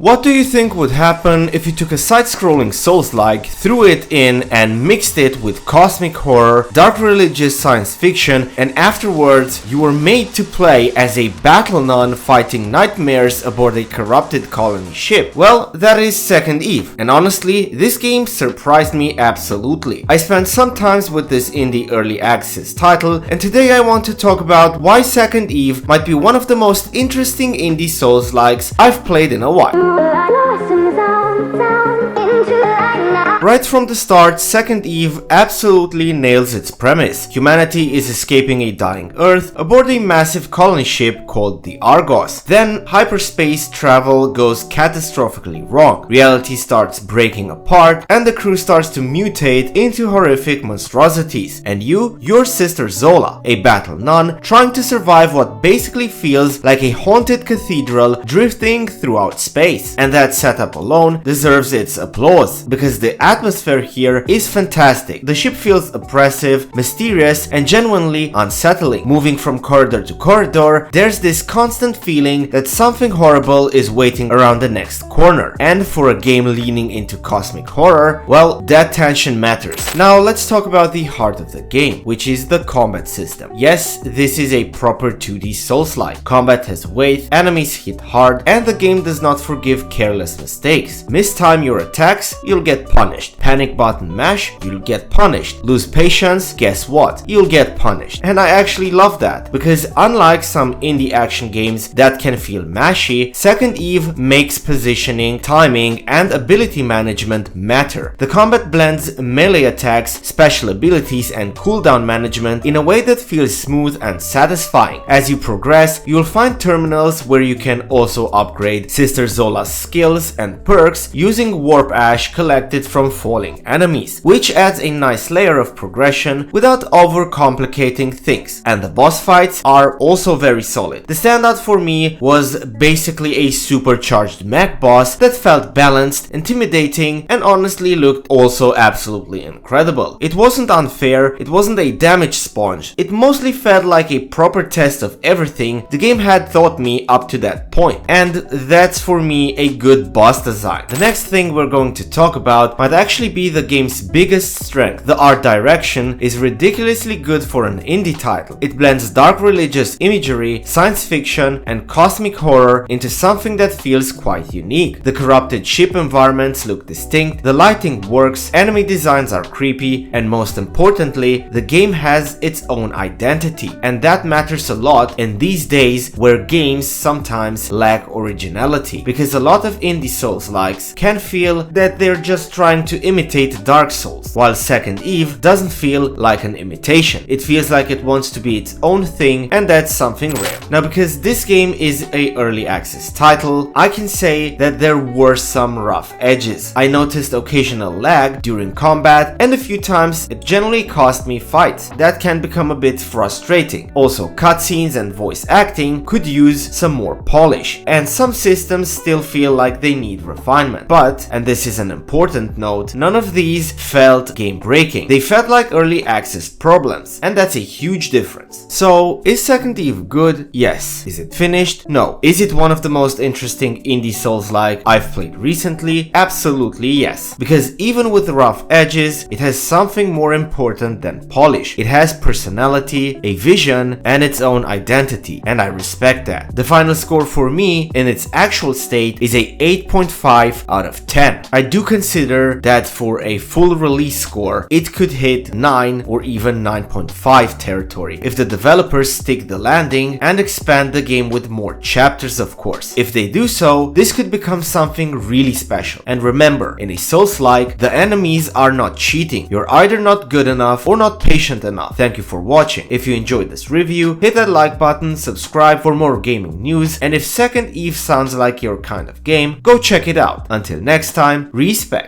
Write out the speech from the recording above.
What do you think would happen if you took a side-scrolling Souls-like, threw it in and mixed it with cosmic horror, dark religious science fiction, and afterwards you were made to play as a battle nun fighting nightmares aboard a corrupted colony ship? Well, that is Second Eve, and honestly, this game surprised me absolutely. I spent some time with this indie early access title, and today I want to talk about why Second Eve might be one of the most interesting indie Souls-likes I've played in a while. Right from the start, Second Eve absolutely nails its premise. Humanity is escaping a dying Earth aboard a massive colony ship called the Argos. Then hyperspace travel goes catastrophically wrong. Reality starts breaking apart and the crew starts to mutate into horrific monstrosities. And you're Sister Zola, a battle nun trying to survive what basically feels like a haunted cathedral drifting throughout space. And that setup alone deserves its applause, because the atmosphere here is fantastic. The ship feels oppressive, mysterious, and genuinely unsettling. Moving from corridor to corridor, there's this constant feeling that something horrible is waiting around the next corner. And for a game leaning into cosmic horror, well, that tension matters. Now let's talk about the heart of the game, which is the combat system. Yes, this is a proper 2D Souls-like. Combat has weight, enemies hit hard, and the game does not forgive careless mistakes. Mistime your attacks, you'll get punished. Panic button mash, you'll get punished. Lose patience, guess what? You'll get punished. And I actually love that, because unlike some indie action games that can feel mashy, Second Eve makes positioning, timing, and ability management matter. The combat blends melee attacks, special abilities, and cooldown management in a way that feels smooth and satisfying. As you progress, you'll find terminals where you can also upgrade Sister Zola's skills and perks using warp ash collected from falling enemies, which adds a nice layer of progression without overcomplicating things. And the boss fights are also very solid. The standout for me was basically a supercharged mech boss that felt balanced, intimidating, and honestly looked also absolutely incredible. It wasn't unfair, it wasn't a damage sponge, it mostly felt like a proper test of everything the game had taught me up to that point. And that's for me a good boss design. The next thing we're going to talk about might actually be the game's biggest strength. The art direction is ridiculously good for an indie title. It blends dark religious imagery, science fiction, and cosmic horror into something that feels quite unique. The corrupted ship environments look distinct, the lighting works, enemy designs are creepy, and most importantly, the game has its own identity. And that matters a lot in these days where games sometimes lack originality, because a lot of indie Souls-likes can feel that they're just trying to imitate Darksouls, while Second Eve doesn't feel like an imitation. It feels like it wants to be its own thing, and that's something rare. Now, because this game is a early access title, I can say that there were some rough edges. I noticed occasional lag during combat, and a few times it generally cost me fights. That can become a bit frustrating. Also, cutscenes and voice acting could use some more polish, and some systems still feel like they need refinement. But, and this is an important note, none of these felt game-breaking. They felt like early access problems, and that's a huge difference. So, is Second Eve good? Yes. Is it finished? No. Is it one of the most interesting indie Souls-like I've played recently? Absolutely yes. Because even with rough edges, it has something more important than polish. It has personality, a vision, and its own identity, and I respect that. The final score for me, in its actual state, is a 8.5 out of 10. I do consider that for a full release score, it could hit 9 or even 9.5 territory if the developers stick the landing and expand the game with more chapters, of course. If they do so, this could become something really special. And remember, in a Souls-like, the enemies are not cheating. You're either not good enough or not patient enough. Thank you for watching. If you enjoyed this review, hit that like button, subscribe for more gaming news, and if Second Eve sounds like your kind of game, go check it out. Until next time, respect.